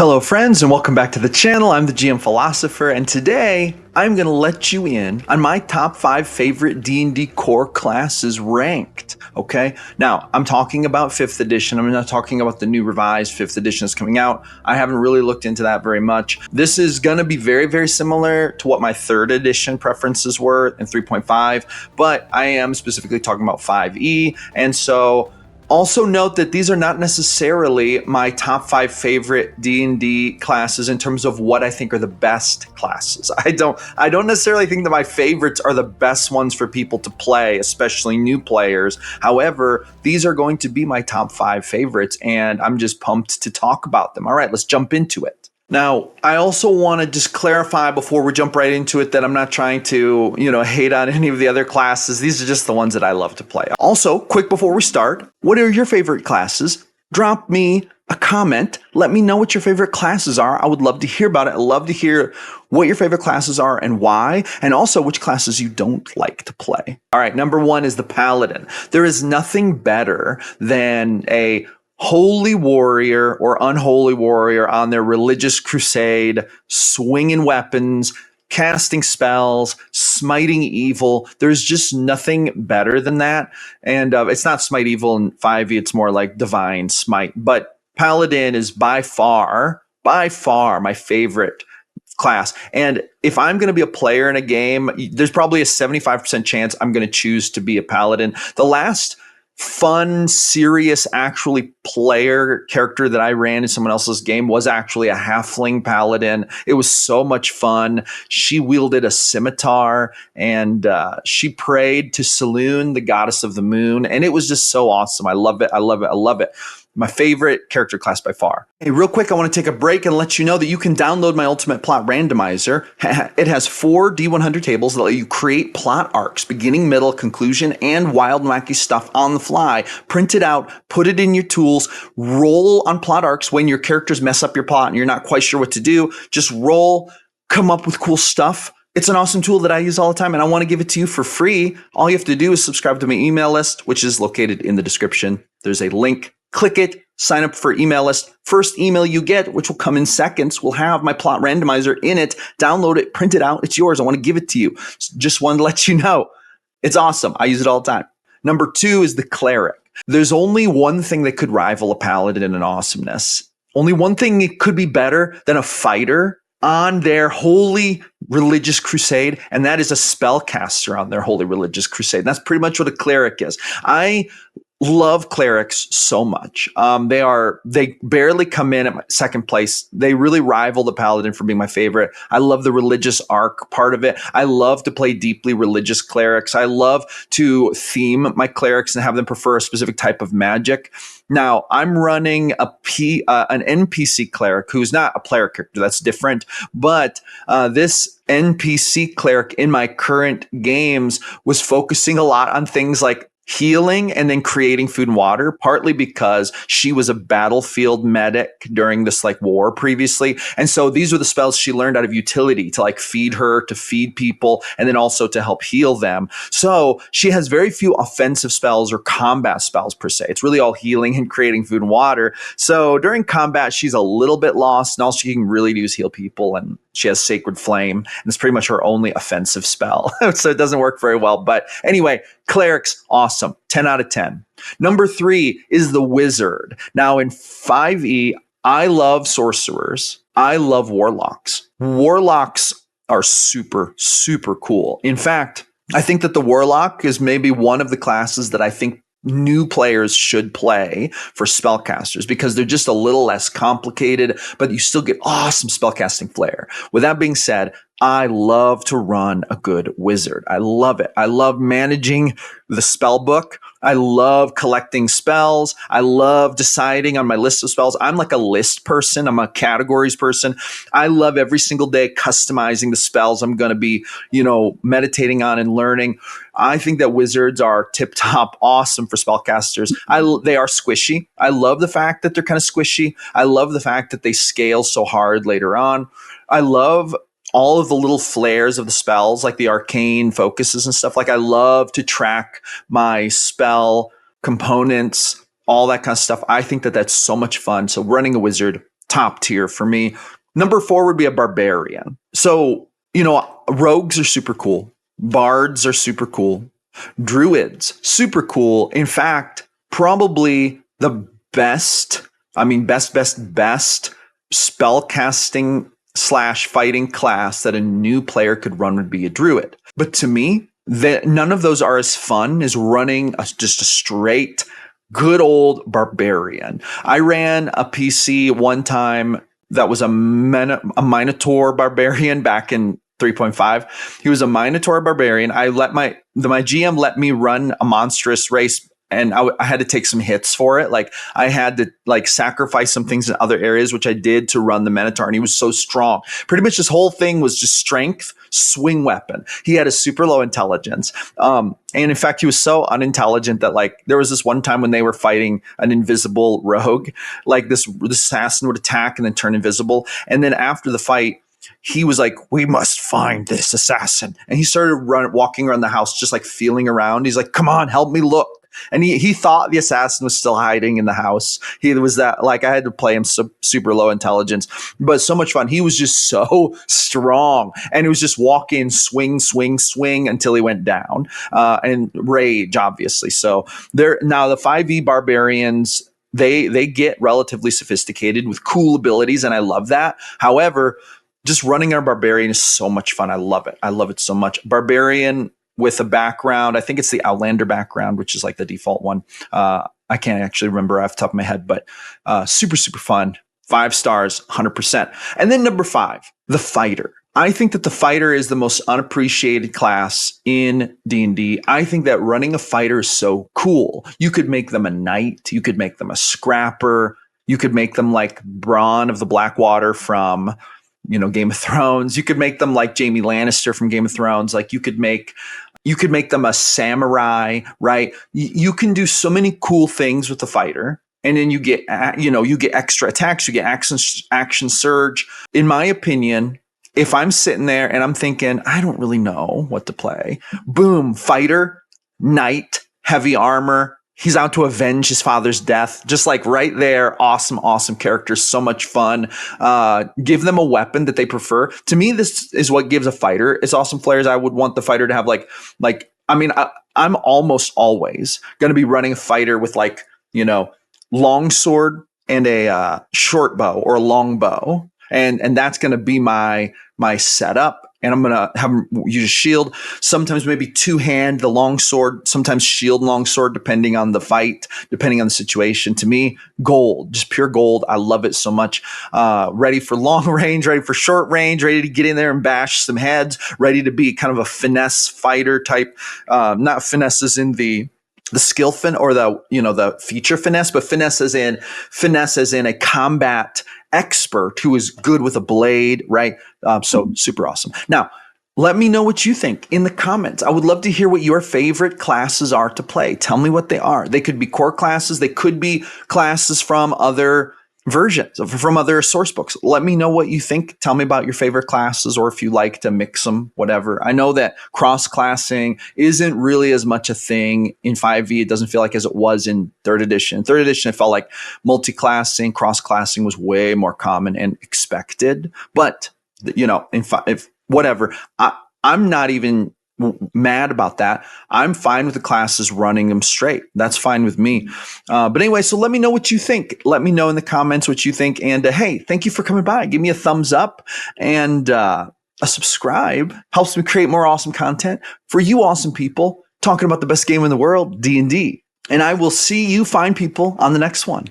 Hello friends and welcome back to the channel. I'm the GM Philosopher and today I'm going to let you in on my top 5 favorite D&D core classes ranked, okay? Now, I'm talking about 5th edition. I'm not talking about the new revised 5th edition that's coming out. I haven't really looked into that very much. This is going to be very, very similar to what my 3rd edition preferences were in 3.5, but I am specifically talking about 5e, and so also note that these are not necessarily my top 5 favorite D&D classes in terms of what I think are the best classes. I don't necessarily think that my favorites are the best ones for people to play, especially new players. However, these are going to be my top 5 favorites and I'm just pumped to talk about them. All right, let's jump into it. Now, I also want to just clarify before we jump right into it that I'm not trying to, hate on any of the other classes. These are just the ones that I love to play. Also, quick before we start, what are your favorite classes? Drop me a comment. Let me know what your favorite classes are. I would love to hear about it. I'd love to hear what your favorite classes are and why, and also which classes you don't like to play. All right, number 1 is the paladin. There is nothing better than a holy warrior or unholy warrior on their religious crusade, swinging weapons, casting spells, smiting evil. There's just nothing better than that. And it's not smite evil in 5e, it's more like divine smite. But paladin is by far my favorite class. And if I'm going to be a player in a game, there's probably a 75% chance I'm going to choose to be a paladin. The last fun, serious, actually player character that I ran in someone else's game was actually a halfling paladin. It was so much fun. She wielded a scimitar and she prayed to Saloon, the goddess of the moon. And it was just so awesome. I love it. I love it. I love it. My favorite character class by far. Hey, real quick, I want to take a break and let you know that you can download my Ultimate Plot Randomizer. It has 4 D100 tables that let you create plot arcs, beginning, middle, conclusion, and wild and wacky stuff on the fly. Print it out, put it in your tools, roll on plot arcs when your characters mess up your plot and you're not quite sure what to do. Just roll, come up with cool stuff. It's an awesome tool that I use all the time, and I want to give it to you for free. All you have to do is subscribe to my email list, which is located in the description. There's a link. Click it, sign up for email list. First email you get, which will come in seconds, will have my plot randomizer in it. Download it, print it out. It's yours. I want to give it to you. Just wanted to let you know. It's awesome. I use it all the time. Number 2 is the cleric. There's only one thing that could rival a paladin in awesomeness. Only one thing it could be better than a fighter on their holy religious crusade, and that is a spellcaster on their holy religious crusade. And that's pretty much what a cleric is. I love clerics so much. They barely come in at my second place. They really rival the paladin for being my favorite. I love the religious arc part of it. I love to play deeply religious clerics. I love to theme my clerics and have them prefer a specific type of magic. Now, I'm running an NPC cleric who's not a player character. That's different. But this NPC cleric in my current games was focusing a lot on things like healing and then creating food and water, partly because she was a battlefield medic during this war previously. And so these were the spells she learned out of utility to feed her, to feed people, and then also to help heal them. So she has very few offensive spells or combat spells per se. It's really all healing and creating food and water. So during combat, she's a little bit lost, and all she can really do is heal people, and she has Sacred Flame, and it's pretty much her only offensive spell. So it doesn't work very well. But anyway, clerics, awesome. 10 out of 10. Number 3 is the wizard. Now in 5e, I love sorcerers. I love warlocks. Warlocks are super, super cool. In fact, I think that the warlock is maybe one of the classes that I think new players should play for spellcasters because they're just a little less complicated, but you still get awesome spellcasting flair. With that being said, I love to run a good wizard. I love it. I love managing the spell book. I love collecting spells. I love deciding on my list of spells. I'm like a list person. I'm a categories person. I love every single day customizing the spells I'm going to be, meditating on and learning. I think that wizards are tip top awesome for spellcasters. They are squishy. I love the fact that they're kind of squishy. I love the fact that they scale so hard later on. I love all of the little flares of the spells, like the arcane focuses and stuff. I love to track my spell components, all that kind of stuff. I think that that's so much fun. So running a wizard, top tier for me. Number 4 would be a barbarian. So, rogues are super cool. Bards are super cool. Druids, super cool. In fact, probably the best, best spell casting / fighting class that a new player could run would be a druid. But to me, none of those are as fun as running just a straight, good old barbarian. I ran a PC one time that was a Minotaur barbarian back in 3.5. He was a Minotaur barbarian. My GM let me run a monstrous race, and I had to take some hits for it. Like I had to sacrifice some things in other areas, which I did to run the Minotaur. And he was so strong. Pretty much this whole thing was just strength, swing weapon. He had a super low intelligence. And in fact, he was so unintelligent that there was this one time when they were fighting an invisible rogue, this assassin would attack and then turn invisible. And then after the fight, he was like, we must find this assassin. And he started walking around the house, just feeling around. He's like, come on, help me look. And he thought the assassin was still hiding in the house. He was that I had to play him super low intelligence, but so much fun. He was just so strong, and he was just walking, swing until he went down, and rage, obviously. So now the 5e barbarians, they get relatively sophisticated with cool abilities, and I love that. However, just running our barbarian is so much fun. I love it. I love it so much. Barbarian with a background, I think it's the Outlander background, which is the default one. I can't actually remember off the top of my head, but super, super fun. 5 stars, 100%. And then number 5, the fighter. I think that the fighter is the most unappreciated class in D&D. I think that running a fighter is so cool. You could make them a knight. You could make them a scrapper. You could make them like Bronn of the Blackwater from Game of Thrones. You could make them like Jaime Lannister from Game of Thrones. You could make them a samurai, right? You can do so many cool things with the fighter. And then you get extra attacks, you get action surge. In my opinion, if I'm sitting there and I'm thinking, I don't really know what to play, boom, fighter, knight, heavy armor. He's out to avenge his father's death. Just right there. Awesome characters. So much fun. Give them a weapon that they prefer. To me, this is what gives a fighter its awesome flares. I would want the fighter to have I'm almost always going to be running a fighter with long sword and a short bow or a long bow. And that's going to be my setup. And I'm going to have him use a shield, sometimes maybe 2-hand, the long sword, sometimes shield and long sword, depending on the fight, depending on the situation. To me, gold, just pure gold. I love it so much. Ready for long range, ready for short range, ready to get in there and bash some heads, ready to be kind of a finesse fighter type, not finesse as in the skill or the feature finesse, but finesse as in a combat expert who is good with a blade, right? So super awesome. Now, let me know what you think in the comments. I would love to hear what your favorite classes are to play. Tell me what they are. They could be core classes. They could be classes from other versions, from other source books. Let me know what you think. Tell me about your favorite classes, or if you like to mix them, whatever. I know that cross-classing isn't really as much a thing in 5e. It doesn't feel like as it was in 3rd edition. 3rd edition, it felt like multi-classing, cross-classing was way more common and expected. But, if whatever, I'm not even mad about that. I'm fine with the classes running them straight. That's fine with me. But anyway, so let me know what you think. Let me know in the comments what you think. And hey, thank you for coming by. Give me a thumbs up and a subscribe. Helps me create more awesome content for you awesome people talking about the best game in the world, D&D. And I will see you fine people on the next one.